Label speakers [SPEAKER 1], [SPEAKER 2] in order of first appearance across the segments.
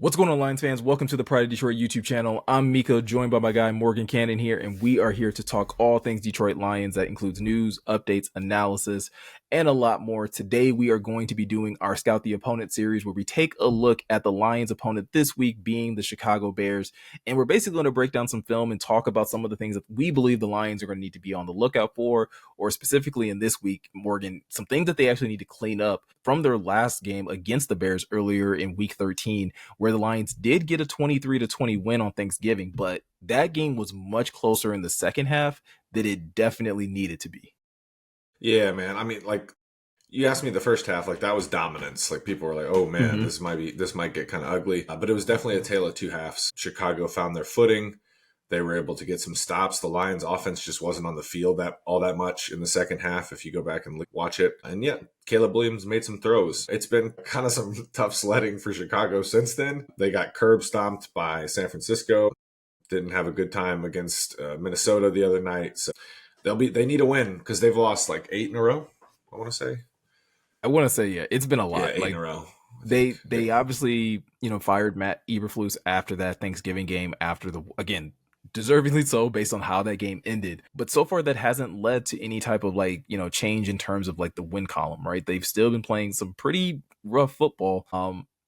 [SPEAKER 1] What's going on, Lions fans? Welcome to the Pride of Detroit YouTube channel. I'm Miko, joined by my guy Morgan Cannon here, and we are here to talk all things Detroit Lions. That includes news, updates, analysis, and a lot more. Today, we are going to be doing our Scout the Opponent series, where we take a look at the Lions' opponent this week being the Chicago Bears, and we're basically going to break down some film and talk about some of the things that we believe the Lions are going to need to be on the lookout for, or specifically in this week, Morgan, some things that they actually need to clean up from their last game against the Bears earlier in Week 13, where the Lions did get a 23-20 win on Thanksgiving, but that game was much closer in the second half than it definitely needed to be.
[SPEAKER 2] Yeah, man. I mean, like you asked me the first half, like that was dominance. Like people were like, "Oh man,
[SPEAKER 1] Mm-hmm.
[SPEAKER 2] this might get kind of ugly." But it was definitely a tale of two halves. Chicago found their footing. They were able to get some stops. The Lions' offense just wasn't on the field that much in the second half. If you go back and watch it, and yeah, Caleb Williams made some throws. It's been kind of some tough sledding for Chicago since then. They got curb stomped by San Francisco. Didn't have a good time against Minnesota the other night. So they need a win because they've lost like 8 in a row. I want to say,
[SPEAKER 1] I want to say, yeah, it's been a
[SPEAKER 2] yeah,
[SPEAKER 1] lot.
[SPEAKER 2] eight in
[SPEAKER 1] Like
[SPEAKER 2] a row. I think
[SPEAKER 1] they obviously, fired Matt Eberflus after that Thanksgiving game, after the, again, deservingly so based on how that game ended. But so far that hasn't led to any type of change in terms of like the win column, right? They've still been playing some pretty rough football.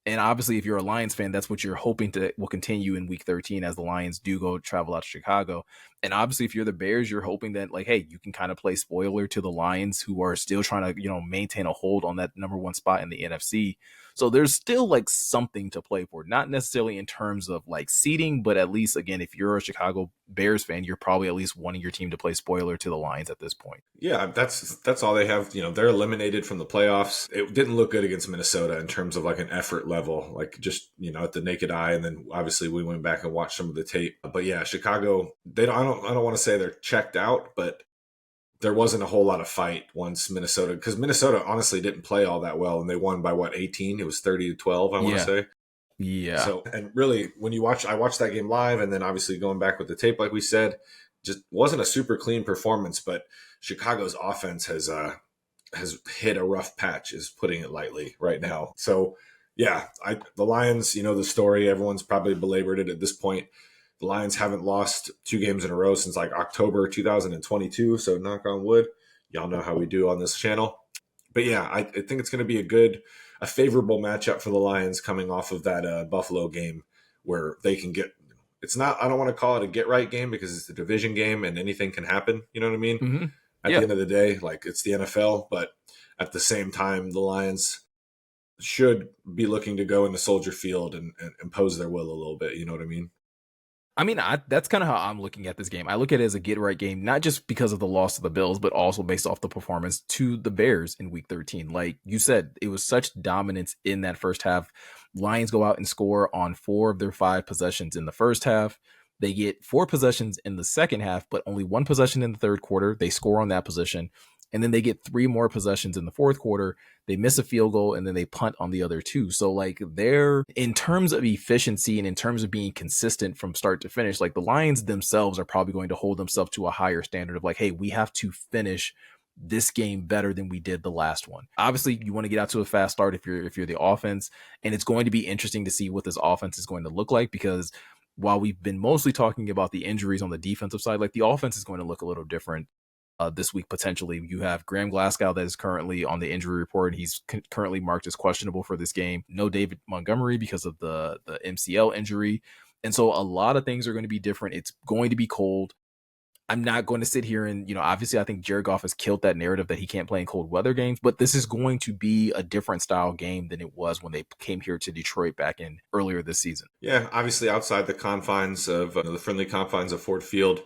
[SPEAKER 1] And obviously, if you're a Lions fan, that's what you're hoping to will continue in Week 13 as the Lions do go travel out to Chicago. And obviously, if you're the Bears, you're hoping that, like, hey, you can kind of play spoiler to the Lions, who are still trying to, maintain a hold on that number one spot in the NFC. So there's still like something to play for, not necessarily in terms of like seeding, but at least, again, if you're a Chicago Bears fan, you're probably at least wanting your team to play spoiler to the Lions at this point.
[SPEAKER 2] yeah, that's all they have. They're eliminated from the playoffs. It didn't look good against Minnesota in terms of like an effort level, like just at the naked eye. And then obviously we went back and watched some of the tape. But yeah, Chicago, they don't. I don't want to say they're checked out, but there wasn't a whole lot of fight once Minnesota, because Minnesota honestly didn't play all that well, and they won by what, 18? It was 30-12, I want to
[SPEAKER 1] Yeah.
[SPEAKER 2] say.
[SPEAKER 1] Yeah.
[SPEAKER 2] So, and really, when I watched that game live, and then obviously going back with the tape, like we said, just wasn't a super clean performance. But Chicago's offense has hit a rough patch, is putting it lightly, right now. So, yeah, the Lions, the story. Everyone's probably belabored it at this point. The Lions haven't lost 2 games in a row since like October 2022. So, knock on wood. Y'all know how we do on this channel. But yeah, I think it's going to be a favorable matchup for the Lions coming off of that Buffalo game, where they can get. It's not. I don't want to call it a get right game because it's a division game and anything can happen. You know what I mean?
[SPEAKER 1] Mm-hmm.
[SPEAKER 2] At the
[SPEAKER 1] Yeah.
[SPEAKER 2] end of the day, like it's the NFL, but at the same time, the Lions should be looking to go into Soldier Field and impose their will a little bit. You know what I mean?
[SPEAKER 1] I mean, that's kind of how I'm looking at this game. I look at it as a get right game, not just because of the loss to the Bills, but also based off the performance to the Bears in Week 13. Like you said, it was such dominance in that first half. Lions go out and score on 4 of their 5 possessions in the first half. They get 4 possessions in the second half, but only 1 possession in the third quarter. They score on that possession. And then they get 3 more possessions in the fourth quarter. They miss a field goal and then they punt on the other 2. So like they're, in terms of efficiency and in terms of being consistent from start to finish, like the Lions themselves are probably going to hold themselves to a higher standard of like, hey, we have to finish this game better than we did the last one. Obviously, you want to get out to a fast start if you're the offense, and it's going to be interesting to see what this offense is going to look like, because while we've been mostly talking about the injuries on the defensive side, like the offense is going to look a little different this week potentially. You have Graham Glasgow that is currently on the injury report. He's currently marked as questionable for this game. No David Montgomery because of the MCL injury. And so a lot of things are going to be different. It's going to be cold. I'm not going to sit here and, obviously I think Jared Goff has killed that narrative that he can't play in cold weather games, but this is going to be a different style game than it was when they came here to Detroit back in earlier this season.
[SPEAKER 2] Yeah, obviously outside the confines of the friendly confines of Ford Field.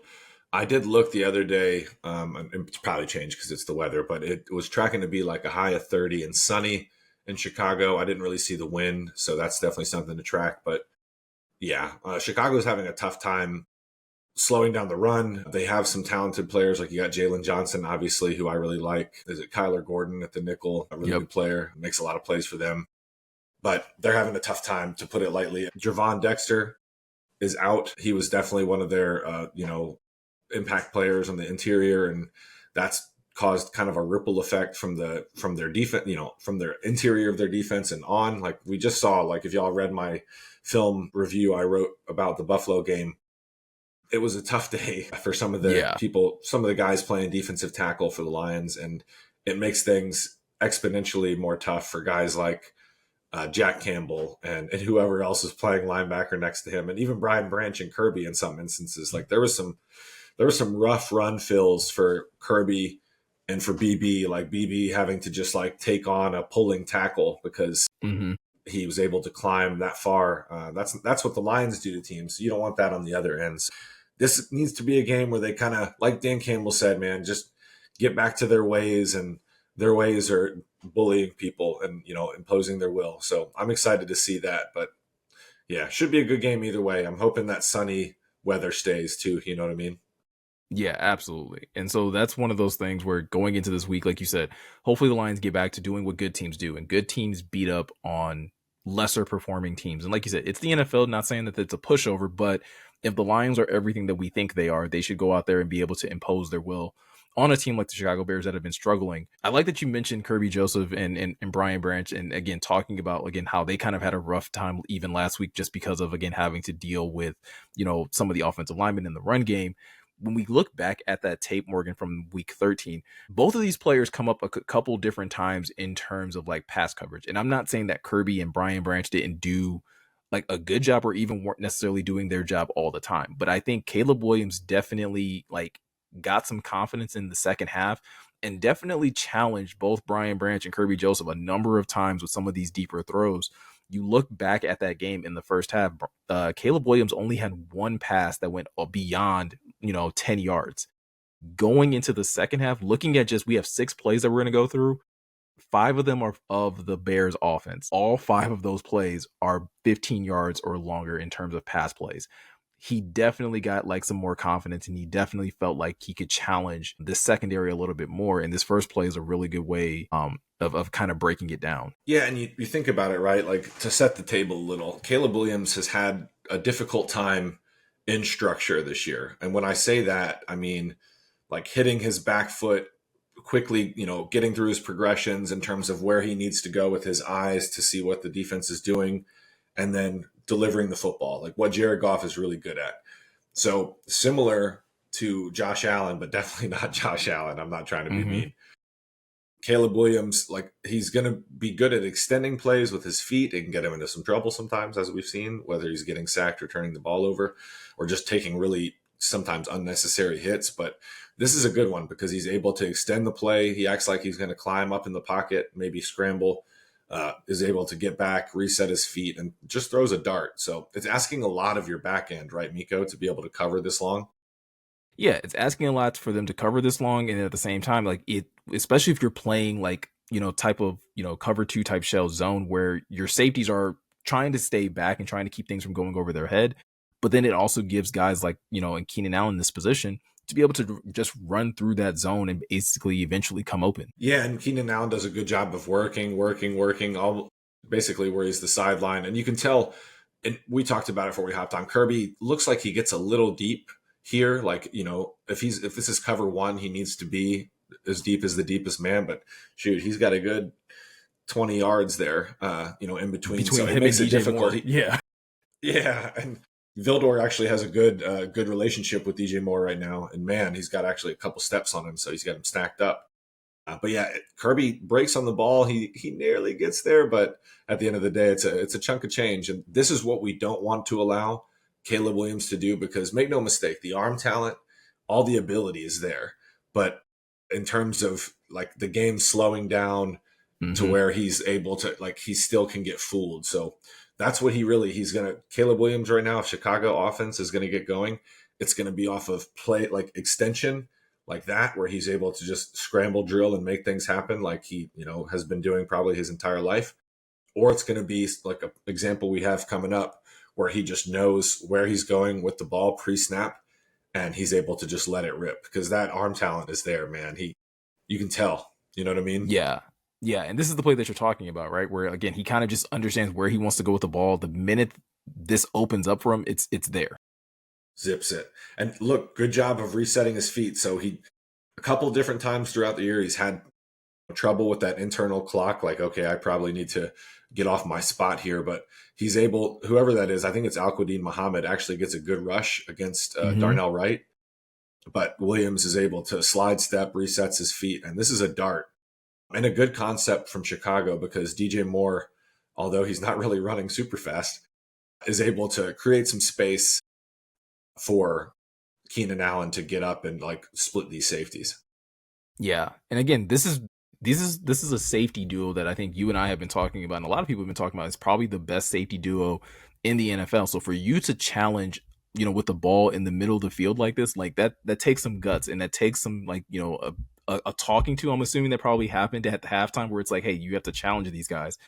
[SPEAKER 2] I did look the other day, and it's probably changed because it's the weather, but it was tracking to be like a high of 30 and sunny in Chicago. I didn't really see the wind, so that's definitely something to track. But yeah, Chicago's having a tough time slowing down the run. They have some talented players, like you got Jalen Johnson, obviously, who I really like. Is it Kyler Gordon at the nickel? A really
[SPEAKER 1] Yep.
[SPEAKER 2] good player, makes a lot of plays for them. But they're having a tough time, to put it lightly. Javon Dexter is out. He was definitely one of their, impact players on the interior, and that's caused kind of a ripple effect from their defense, from their interior of their defense and on. Like we just saw, like if y'all read my film review I wrote about the Buffalo game, it was a tough day for
[SPEAKER 1] Yeah.
[SPEAKER 2] some of the guys playing defensive tackle for the Lions, and it makes things exponentially more tough for guys like Jack Campbell and whoever else is playing linebacker next to him, and even Brian Branch and Kirby in some instances. Like there was some rough run fills for Kirby and for BB, like BB having to just like take on a pulling tackle because
[SPEAKER 1] Hmm.
[SPEAKER 2] he was able to climb that far. That's what the Lions do to teams. You don't want that on the other ends. This needs to be a game where they kind of, like Dan Campbell said, man, just get back to their ways, and their ways are bullying people and imposing their will. So I'm excited to see that. But yeah, should be a good game either way. I'm hoping that sunny weather stays too. You know what I mean?
[SPEAKER 1] Yeah, absolutely. And so that's one of those things where going into this week, like you said, hopefully the Lions get back to doing what good teams do, and good teams beat up on lesser performing teams. And like you said, it's the NFL, not saying that it's a pushover, but if the Lions are everything that we think they are, they should go out there and be able to impose their will on a team like the Chicago Bears that have been struggling. I like that you mentioned Kirby Joseph and Brian Branch, and again, talking about, again, how they kind of had a rough time even last week just because of, again, having to deal with, some of the offensive linemen in the run game. When we look back at that tape, Morgan, from week 13, both of these players come up a couple different times in terms of like pass coverage. And I'm not saying that Kirby and Brian Branch didn't do like a good job or even weren't necessarily doing their job all the time. But I think Caleb Williams definitely like got some confidence in the second half and definitely challenged both Brian Branch and Kirby Joseph a number of times with some of these deeper throws. You look back at that game in the first half, Caleb Williams only had one pass that went beyond 10 yards. Going into the second half, looking at just, we have 6 plays that we're going to go through. 5 of them are of the Bears offense. All 5 of those plays are 15 yards or longer in terms of pass plays. He definitely got like some more confidence, and he definitely felt like he could challenge the secondary a little bit more. And this first play is a really good way of kind of breaking it down.
[SPEAKER 2] Yeah, and you think about it, right? Like to set the table a little, Caleb Williams has had a difficult time in structure this year. And when I say that, I mean like hitting his back foot quickly, getting through his progressions in terms of where he needs to go with his eyes to see what the defense is doing, and then delivering the football, like what Jared Goff is really good at. So similar to Josh Allen, but definitely not Josh Allen. I'm not trying to be
[SPEAKER 1] Mm-hmm.
[SPEAKER 2] mean. Caleb Williams, like he's going to be good at extending plays with his feet. It can get him into some trouble sometimes, as we've seen, whether he's getting sacked or turning the ball over or just taking really sometimes unnecessary hits. But this is a good one because he's able to extend the play. He acts like he's going to climb up in the pocket, maybe scramble, is able to get back, reset his feet, and just throws a dart. So it's asking a lot of your back end, right, Miko, to be able to cover this long.
[SPEAKER 1] Yeah, it's asking a lot for them to cover this long, and at the same time, like it, especially if you're playing like type of cover two type shell zone where your safeties are trying to stay back and trying to keep things from going over their head, but then it also gives guys like and Keenan Allen this position to be able to just run through that zone and basically eventually come open.
[SPEAKER 2] Yeah, and Keenan Allen does a good job of working, all basically where he's the sideline. And you can tell, and we talked about it before we hopped on, Kirby looks like he gets a little deep here. Like, if this is cover one, he needs to be as deep as the deepest man. But shoot, he's got a good 20 yards there, in between. So
[SPEAKER 1] Between
[SPEAKER 2] it
[SPEAKER 1] him and
[SPEAKER 2] makes it
[SPEAKER 1] DJ
[SPEAKER 2] difficult.
[SPEAKER 1] Moore, yeah.
[SPEAKER 2] Yeah, and Vildor actually has a good relationship with DJ Moore right now. And man, he's got actually a couple steps on him. So he's got him stacked up. But yeah, Kirby breaks on the ball. He nearly gets there, but at the end of the day, it's a chunk of change, and this is what we don't want to allow Caleb Williams to do, because make no mistake, the arm talent, all the ability is there, but in terms of like the game slowing down to
[SPEAKER 1] Mm-hmm.
[SPEAKER 2] where he's able to, like, he still can get fooled. So that's what he's gonna, Caleb Williams right now, if Chicago offense is gonna get going, it's gonna be off of play, like extension, like that, where he's able to just scramble drill and make things happen like he has been doing probably his entire life. Or it's going to be like an example we have coming up where he just knows where he's going with the ball pre-snap, and he's able to just let it rip because that arm talent is there, man. You can tell, you know what I mean?
[SPEAKER 1] Yeah. Yeah. And this is the play that you're talking about, right? Where again, he kind of just understands where he wants to go with the ball. The minute this opens up for him, it's there.
[SPEAKER 2] Zips it. And look, good job of resetting his feet. So a couple different times throughout the year he's had trouble with that internal clock. Like, okay, I probably need to get off my spot here, but he's able. Whoever that is, I think it's Al-Quadin Muhammad, actually gets a good rush against
[SPEAKER 1] Mm-hmm.
[SPEAKER 2] Darnell Wright, but Williams is able to slide step, resets his feet, and this is a dart and a good concept from Chicago because DJ Moore, although he's not really running super fast, is able to create some space for Keenan Allen to get up and like split these safeties.
[SPEAKER 1] Yeah, and again, this is a safety duo that I think you and I have been talking about, and a lot of people have been talking about. It's probably the best safety duo in the NFL. So for you to challenge, with the ball in the middle of the field like this, like that takes some guts, and that takes some like a talking to. I'm assuming that probably happened at the halftime where it's like, hey, you have to challenge these guys.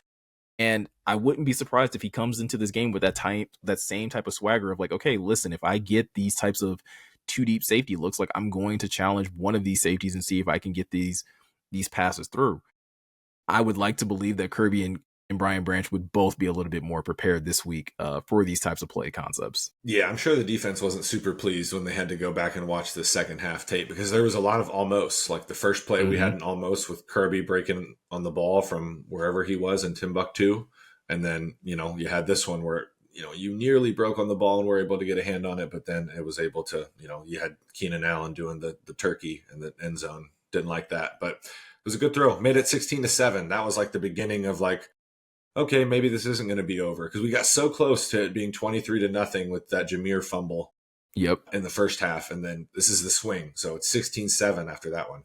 [SPEAKER 1] And I wouldn't be surprised if he comes into this game with that same type of swagger of like, okay, listen, if I get these types of two deep safety looks, like I'm going to challenge one of these safeties and see if I can get these passes through. I would like to believe that Kirby and Brian Branch would both be a little bit more prepared this week for these types of play concepts.
[SPEAKER 2] Yeah, I'm sure the defense wasn't super pleased when they had to go back and watch the second half tape because there was a lot of almost. Like the first play, we
[SPEAKER 1] Mm-hmm.
[SPEAKER 2] had an almost with Kirby breaking on the ball from wherever he was in Timbuktu. And then, you had this one where, you nearly broke on the ball and were able to get a hand on it, but then it was able to, you had Keenan Allen doing the turkey in the end zone. Didn't like that, but it was a good throw. Made it 16-7. That was like the beginning of like, okay, maybe this isn't going to be over because we got so close to it being 23-0 with that Jameer fumble
[SPEAKER 1] Yep.
[SPEAKER 2] in the first half. And then this is the swing. So it's 16-7 after that one.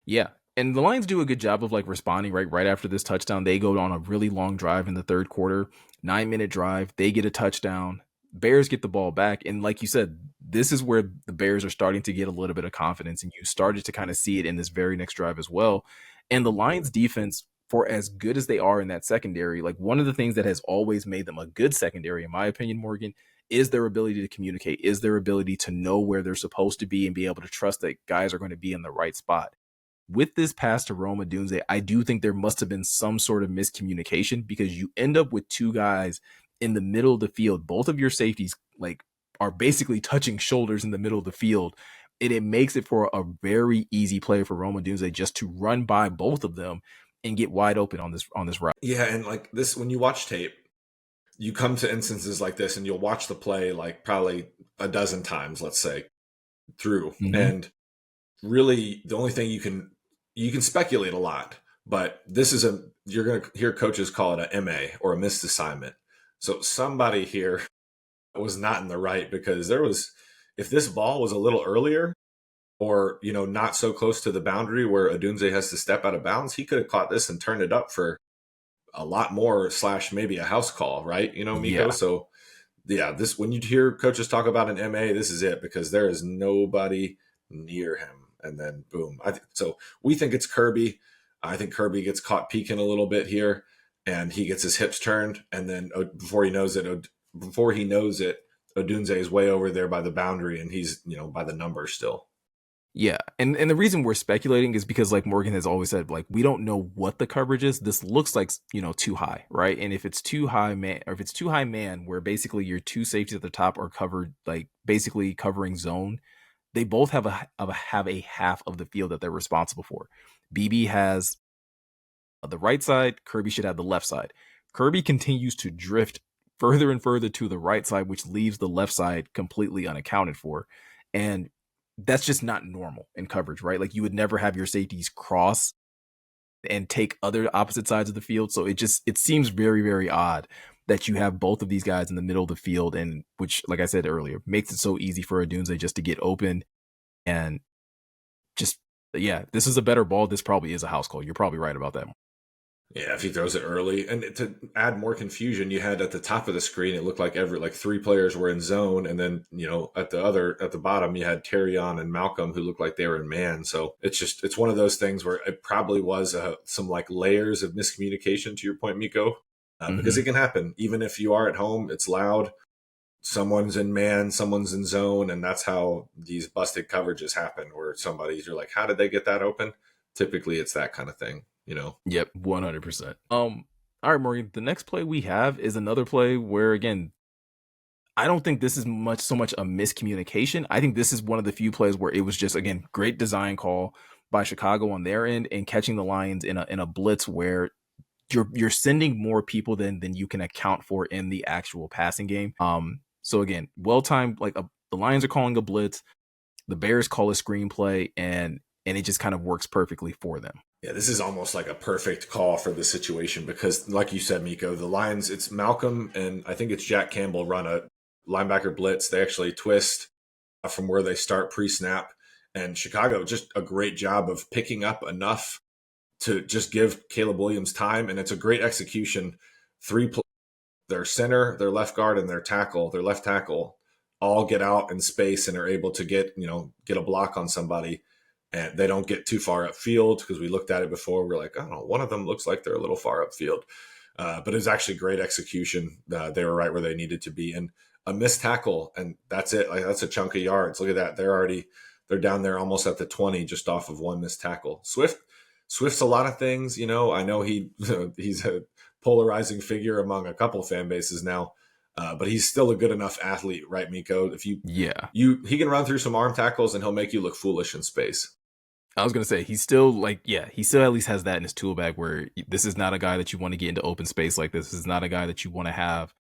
[SPEAKER 1] Yeah. And the Lions do a good job of like responding right after this touchdown. They go on a really long drive in the third quarter, 9-minute drive. They get a touchdown. Bears get the ball back. And like you said, this is where the Bears are starting to get a little bit of confidence. And you started to kind of see it in this very next drive as well. And the Lions defense, for as good as they are in that secondary, like one of the things that has always made them a good secondary, in my opinion, Morgan, is their ability to communicate, is their ability to know where they're supposed to be and be able to trust that guys are going to be in the right spot. With this pass to Rome Odunze, I do think there must have been some sort of miscommunication because you end up with two guys in the middle of the field. Both of your safeties like are basically touching shoulders in the middle of the field. And it makes it for a very easy play for Rome Odunze just to run by both of them and get wide open on this route.
[SPEAKER 2] Yeah. And like this, when you watch tape, you come to instances like this and you'll watch the play like probably a dozen times, let's say, through.
[SPEAKER 1] Mm-hmm.
[SPEAKER 2] And really the only thing you can speculate a lot, but this is you're going to hear coaches call it a MA or a missed assignment. So somebody here was not in the right because if this ball was a little earlier or, not so close to the boundary where Adunze has to step out of bounds, he could have caught this and turned it up for a lot more / maybe a house call, right? Miko.
[SPEAKER 1] Yeah.
[SPEAKER 2] So yeah, this when you hear coaches talk about an MA, this is it because there is nobody near him. And then boom. So we think it's Kirby. I think Kirby gets caught peeking a little bit here and he gets his hips turned. And then before he knows it, Odunze is way over there by the boundary and he's, by the number still.
[SPEAKER 1] Yeah, and the reason we're speculating is because like Morgan has always said, like we don't know what the coverage is. This looks like too high, right? And if it's too high man, or if it's too high man, where basically your two safeties at the top are covered, like basically covering zone, they both have a half of the field that they're responsible for. BB has the right side. Kirby should have the left side. Kirby continues to drift further and further to the right side, which leaves the left side completely unaccounted for. And that's just not normal in coverage, right? Like you would never have your safeties cross and take other opposite sides of the field. So it seems very, very odd that you have both of these guys in the middle of the field, and which, like I said earlier, makes it so easy for Adunze just to get open and just yeah, this is a better ball. This probably is a house call. You're probably right about that.
[SPEAKER 2] Yeah, if he throws it early. And to add more confusion, you had at the top of the screen, it looked like every like three players were in zone, and then at the bottom, you had Terrion and Malcolm who looked like they were in man. So it's one of those things where it probably was some like layers of miscommunication. To your point, Miko, because
[SPEAKER 1] Mm-hmm.
[SPEAKER 2] it can happen even if you are at home. It's loud. Someone's in man, someone's in zone, and that's how these busted coverages happen. Where you're like, how did they get that open? Typically, it's that kind of thing.
[SPEAKER 1] Yep, 100%. All right, Morgan. The next play we have is another play where again I don't think this is so much a miscommunication. I think this is one of the few plays where it was just, again, great design call by Chicago on their end and catching the Lions in a blitz where you're sending more people than you can account for in the actual passing game. So again, well timed. The Lions are calling a blitz, the Bears call a screenplay, and it just kind of works perfectly for them.
[SPEAKER 2] Yeah, this is almost like a perfect call for the situation because, like you said, Miko, the Lions, it's Malcolm and I think it's Jack Campbell run a linebacker blitz. They actually twist from where they start pre snap. And Chicago, just a great job of picking up enough to just give Caleb Williams time. And it's a great execution. Their center, their left guard, and their left tackle all get out in space and are able to get a block on somebody. And they don't get too far upfield because we looked at it before. We're like, I don't know, one of them looks like they're a little far upfield. But it was actually great execution. They were right where they needed to be. And a missed tackle, and that's it. Like, that's a chunk of yards. Look at that. They're down there almost at the 20 just off of one missed tackle. Swift's a lot of things. I know he's a polarizing figure among a couple fan bases now. But he's still a good enough athlete, right, Miko? If
[SPEAKER 1] Yeah.
[SPEAKER 2] he can run through some arm tackles and he'll make you look foolish in space.
[SPEAKER 1] I was gonna say he's still he still at least has that in his tool bag where this is not a guy that you want to get into open space like this. This is not a guy that you want to have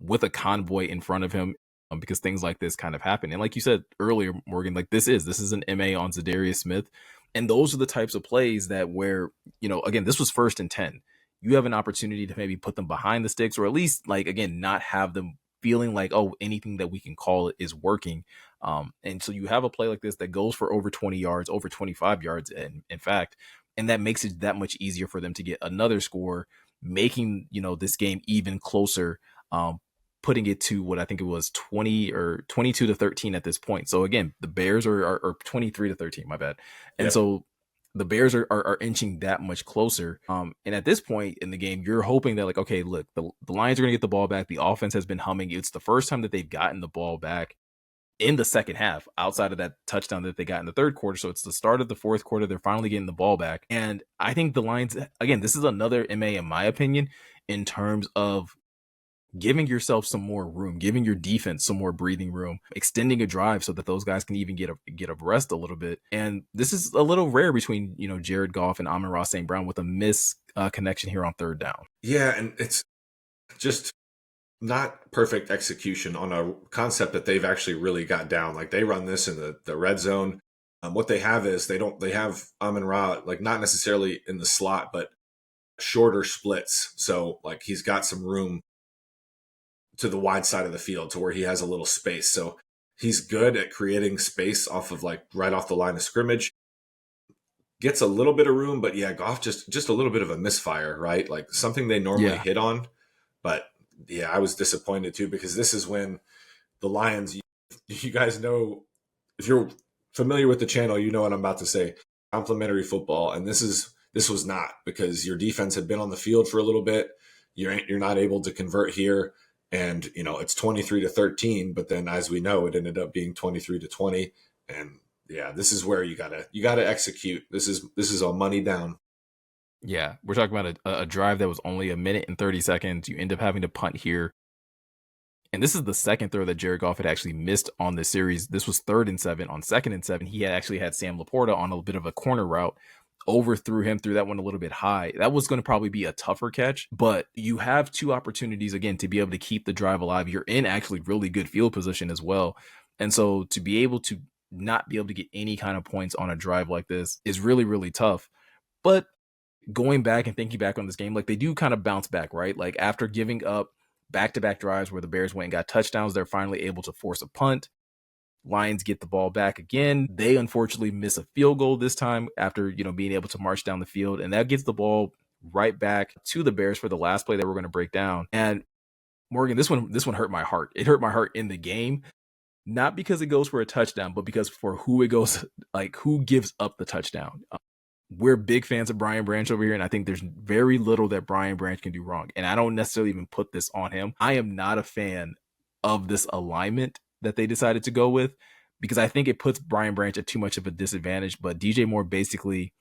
[SPEAKER 1] with a convoy in front of him, because things like this kind of happen. And like you said earlier, Morgan, like this is an MA on Zadarius Smith, and those are the types of plays that where again, this was 1st and 10. You have an opportunity to maybe put them behind the sticks, or at least again not have them feeling like, oh, anything that we can call it is working. And so you have a play like this that goes for over 20 yards, over 25 yards, and in fact, and that makes it that much easier for them to get another score, making this game even closer. Putting it to what I think it was 20 or 22-13 at this point. So again, the Bears are 23-13, my bad. And
[SPEAKER 2] Yep.
[SPEAKER 1] so the Bears are inching that much closer. And at this point in the game, you're hoping that okay, look, the Lions are going to get the ball back. The offense has been humming. It's the first time that they've gotten the ball back in the second half outside of that touchdown that they got in the third quarter. So it's the start of the fourth quarter. They're finally getting the ball back. And I think the Lions, again, this is another MA in my opinion, in terms of giving yourself some more room, giving your defense some more breathing room, extending a drive so that those guys can even get a rest a little bit. And this is a little rare between Jared Goff and Amon-Ra St. Brown with a miss connection here on third down.
[SPEAKER 2] Yeah, and it's just not perfect execution on a concept that they've actually really got down. Like they run this in the red zone. What they have is they have Amon Ra like not necessarily in the slot, but shorter splits. So like he's got some room to the wide side of the field to where he has a little space. So he's good at creating space off of like right off the line of scrimmage. Gets a little bit of room, but yeah, Goff just a little bit of a misfire, right? Like something they normally
[SPEAKER 1] Yeah.
[SPEAKER 2] hit on. But yeah, I was disappointed too because this is when the Lions, you guys know, if you're familiar with the channel, you know what I'm about to say. Complementary football, and this was not because your defense had been on the field for a little bit. You're not able to convert here, and it's 23-13. But then, as we know, it ended up being 23-20, and yeah, this is where you gotta execute. This is a money down.
[SPEAKER 1] Yeah. We're talking about a drive that was only a minute and 30 seconds. You end up having to punt here. And this is the second throw that Jared Goff had actually missed on this series. This was 3rd and 7. On 2nd and 7, he had actually had Sam Laporta on a bit of a corner route, overthrew him, threw that one a little bit high. That was going to probably be a tougher catch, but you have two opportunities again to be able to keep the drive alive. You're in actually really good field position as well. And so to be able to not be able to get any kind of points on a drive like this is really, really tough. But going back and thinking back on this game, like they do kind of bounce back, right? Like after giving up back-to-back drives where the Bears went and got touchdowns, they're finally able to force a punt. Lions get the ball back again. They unfortunately miss a field goal this time after, being able to march down the field. And that gets the ball right back to the Bears for the last play that we're going to break down. And Morgan, this one hurt my heart. It hurt my heart in the game, not because it goes for a touchdown, but because for who it goes, like who gives up the touchdown. We're big fans of Brian Branch over here, and I think there's very little that Brian Branch can do wrong. And I don't necessarily even put this on him. I am not a fan of this alignment that they decided to go with because I think it puts Brian Branch at too much of a disadvantage. But DJ Moore basically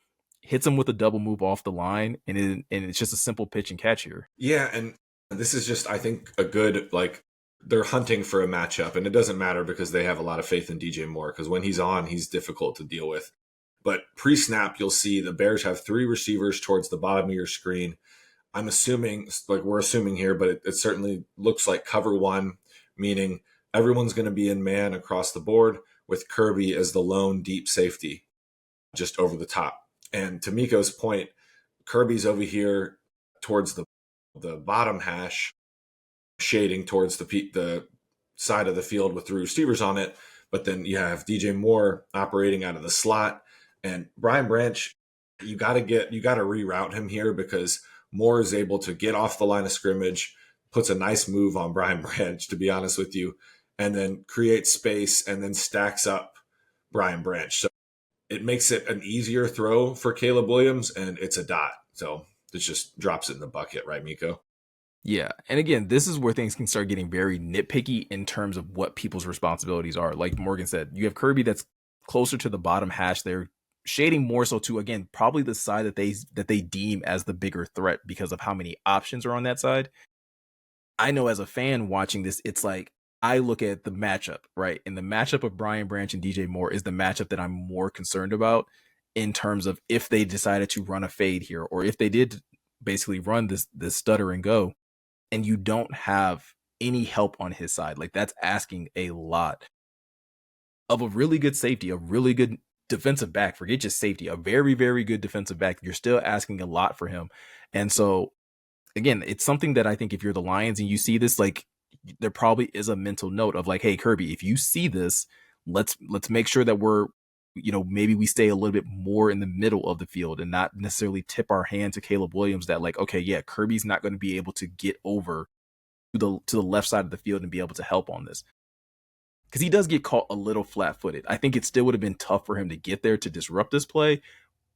[SPEAKER 1] hits him with a double move off the line, and it's just a simple pitch and catch here.
[SPEAKER 2] Yeah, and this is just I think a good like they're hunting for a matchup, and it doesn't matter because they have a lot of faith in DJ Moore because when he's on, he's difficult to deal with. But pre-snap, you'll see the Bears have three receivers towards the bottom of your screen. I'm assuming, like we're assuming here, but it certainly looks like cover one, meaning everyone's going to be in man across the board with Kirby as the lone deep safety just over the top. And to Miko's point, Kirby's over here towards the bottom hash, shading towards the side of the field with three receivers on it. But then you have DJ Moore operating out of the slot, and Brian Branch. You got to reroute him here because Moore is able to get off the line of scrimmage, puts a nice move on Brian Branch, to be honest with you, and then creates space and then stacks up Brian Branch. So it makes it an easier throw for Caleb Williams, and it's a dot. So it just drops it in the bucket, right, Miko?
[SPEAKER 1] Yeah. And again, this is where things can start getting very nitpicky in terms of what people's responsibilities are. Like Morgan said, you have Kirby that's closer to the bottom hash there, shading more so to, again, probably the side that they deem as the bigger threat because of how many options are on that side. I know as a fan watching this, it's like I look at the matchup, right? And the matchup of Brian Branch and DJ Moore is the matchup that I'm more concerned about in terms of if they decided to run a fade here or if they did basically run this stutter and go and you don't have any help on his side. Like that's asking a lot of a really good safety, a really good defensive back. Forget just safety, a very, very good defensive back. You're still asking a lot for him. And so again, it's something that I think if you're the Lions and you see this, like there probably is a mental note of like, hey, Kirby, if you see this, let's make sure that we're, maybe we stay a little bit more in the middle of the field and not necessarily tip our hand to Caleb Williams that like, okay, yeah, Kirby's not going to be able to get over to the left side of the field and be able to help on this. Because he does get caught a little flat-footed. I think it still would have been tough for him to get there to disrupt this play,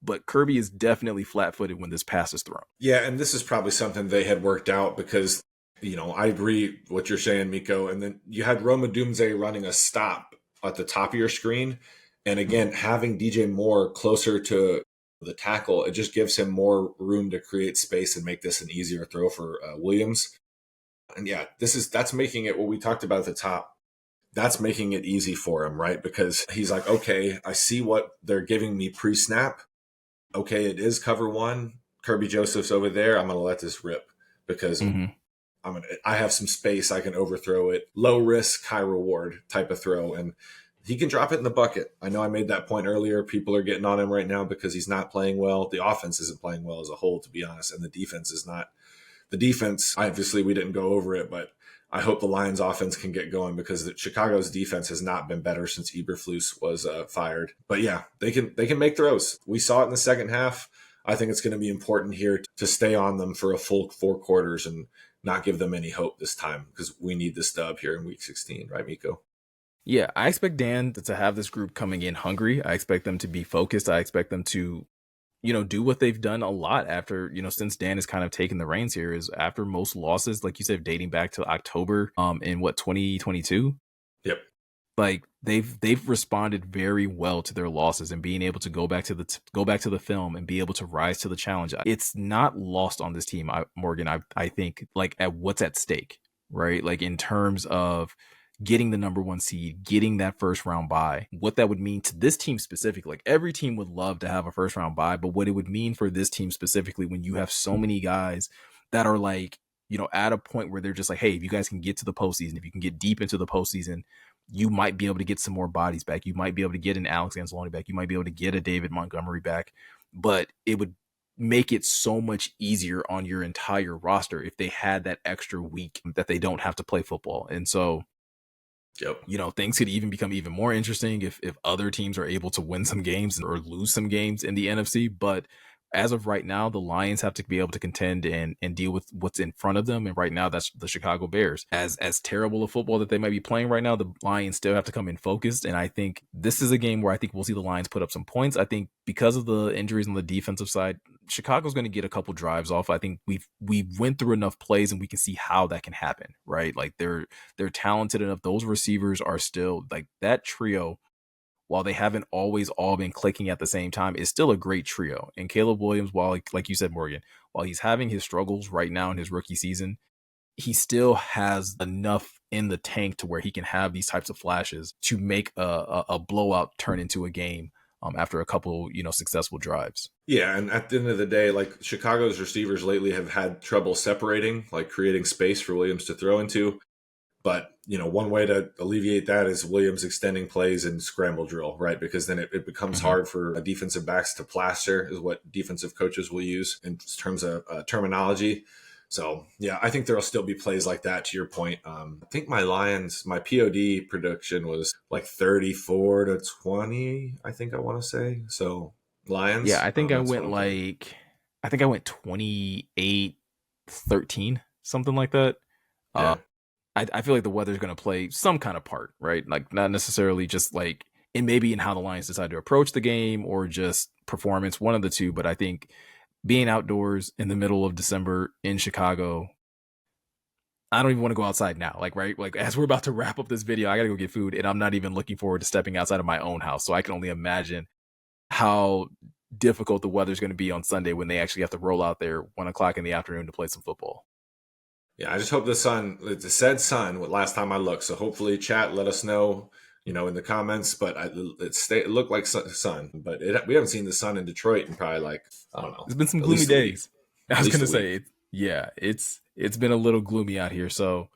[SPEAKER 1] but Kirby is definitely flat-footed when this pass is thrown.
[SPEAKER 2] Yeah, and this is probably something they had worked out because, I agree what you're saying, Miko. And then you had Roma Dumze running a stop at the top of your screen. And again, having DJ Moore closer to the tackle, it just gives him more room to create space and make this an easier throw for Williams. And yeah, that's making it what we talked about at the top. That's making it easy for him, right? Because he's like, okay, I see what they're giving me pre-snap. Okay, it is cover one. Kirby Joseph's over there. I'm going to let this rip because I have some space. I can overthrow it. Low risk, high reward type of throw. And he can drop it in the bucket. I know I made that point earlier. People are getting on him right now because he's not playing well. The offense isn't playing well as a whole, to be honest. And the defense is not. The defense, obviously, we didn't go over it, but I hope the Lions offense can get going because Chicago's defense has not been better since Eberflus was fired. But yeah, they can make throws. We saw it in the second half. I think it's going to be important here to stay on them for a full 4 quarters and not give them any hope this time because we need this dub here in week 16, right, Miko?
[SPEAKER 1] Yeah, I expect Dan to have this group coming in hungry. I expect them to be focused. I expect them to do what they've done a lot after, since Dan has kind of taken the reins here is after most losses, like you said, dating back to October, in 2022.
[SPEAKER 2] Yep.
[SPEAKER 1] Like they've responded very well to their losses and being able to go back to the film and be able to rise to the challenge. It's not lost on this team, Morgan. I think like at what's at stake, right? Like in terms of getting the number 1 seed, getting that first round bye, what that would mean to this team specifically. Like every team would love to have a first round bye, but what it would mean for this team specifically when you have so many guys that are like, at a point where they're just like, hey, if you guys can get to the postseason, if you can get deep into the postseason, you might be able to get some more bodies back. You might be able to get an Alex Anzalone back. You might be able to get a David Montgomery back, but it would make it so much easier on your entire roster if they had that extra week that they don't have to play football. And so
[SPEAKER 2] Yep.
[SPEAKER 1] Things could even become even more interesting if other teams are able to win some games or lose some games in the NFC. But as of right now, the Lions have to be able to contend and deal with what's in front of them. And right now, that's the Chicago Bears. As terrible a football that they might be playing right now, the Lions still have to come in focused. And I think this is a game where I think we'll see the Lions put up some points. I think because of the injuries on the defensive side, Chicago's going to get a couple drives off. I think we went through enough plays and we can see how that can happen, right? Like they're talented enough. Those receivers are still like that trio. While they haven't always all been clicking at the same time, is still a great trio. And Caleb Williams, while like you said, Morgan, while he's having his struggles right now in his rookie season, he still has enough in the tank to where he can have these types of flashes to make a blowout turn into a game after a couple, successful drives.
[SPEAKER 2] Yeah, and at the end of the day, like Chicago's receivers lately have had trouble separating, like creating space for Williams to throw into. But one way to alleviate that is Williams extending plays and scramble drill, right? Because then it becomes
[SPEAKER 1] Mm-hmm.
[SPEAKER 2] hard for defensive backs to plaster, is what defensive coaches will use in terms of terminology. So yeah, I think there'll still be plays like that. To your point, I think my POD prediction was like 34-20. I think I want to say so.
[SPEAKER 1] Yeah,
[SPEAKER 2] Lions.
[SPEAKER 1] I think
[SPEAKER 2] That's what I'm thinking.
[SPEAKER 1] I think I went 28-13, something like that. Uh,
[SPEAKER 2] Yeah.
[SPEAKER 1] I feel like the weather's going to play some kind of part, right? Like not necessarily just like, and maybe in how the Lions decide to approach the game or just performance, one of the two. But I think being outdoors in the middle of December in Chicago, I don't even want to go outside now. Like, right? Like, as we're about to wrap up this video, I got to go get food, and I'm not even looking forward to stepping outside of my own house. So I can only imagine how difficult the weather's going to be on Sunday when they actually have to roll out there 1 o'clock in the afternoon to play some football.
[SPEAKER 2] Yeah, I just hope it said sun last time I looked. So hopefully, chat, let us know, in the comments. But it looked like sun, but we haven't seen the sun in Detroit in probably like I don't know,
[SPEAKER 1] It's been some
[SPEAKER 2] at
[SPEAKER 1] gloomy
[SPEAKER 2] least a week.
[SPEAKER 1] days. I
[SPEAKER 2] At
[SPEAKER 1] was
[SPEAKER 2] least
[SPEAKER 1] gonna
[SPEAKER 2] a week.
[SPEAKER 1] say, yeah, it's been a little gloomy out here. So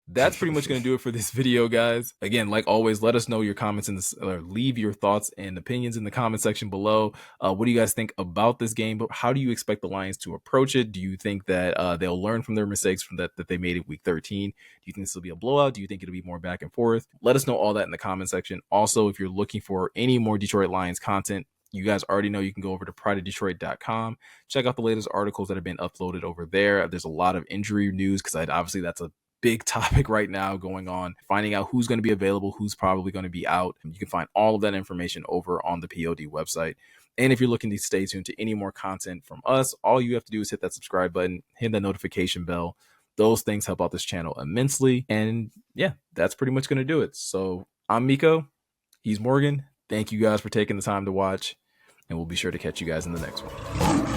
[SPEAKER 1] that's pretty much gonna do it for this video, guys. Again, like always, let us know your comments in this, or leave your thoughts and opinions in the comment section below. What do you guys think about this game? But how do you expect the Lions to approach it? Do you think that they'll learn from their mistakes from that they made in Week 13? Do you think this will be a blowout? Do you think it'll be more back and forth? Let us know all that in the comment section. Also, if you're looking for any more Detroit Lions content, you guys already know you can go over to prideofdetroit.com. Check out the latest articles that have been uploaded over there. There's a lot of injury news because obviously that's a big topic right now going on, finding out who's going to be available, who's probably going to be out. You can find all of that information over on the POD website. And if you're looking to stay tuned to any more content from us, all you have to do is hit that subscribe button, hit that notification bell. Those things help out this channel immensely. And yeah, that's pretty much going to do it. So I'm Miko. He's Morgan. Thank you guys for taking the time to watch, and we'll be sure to catch you guys in the next one.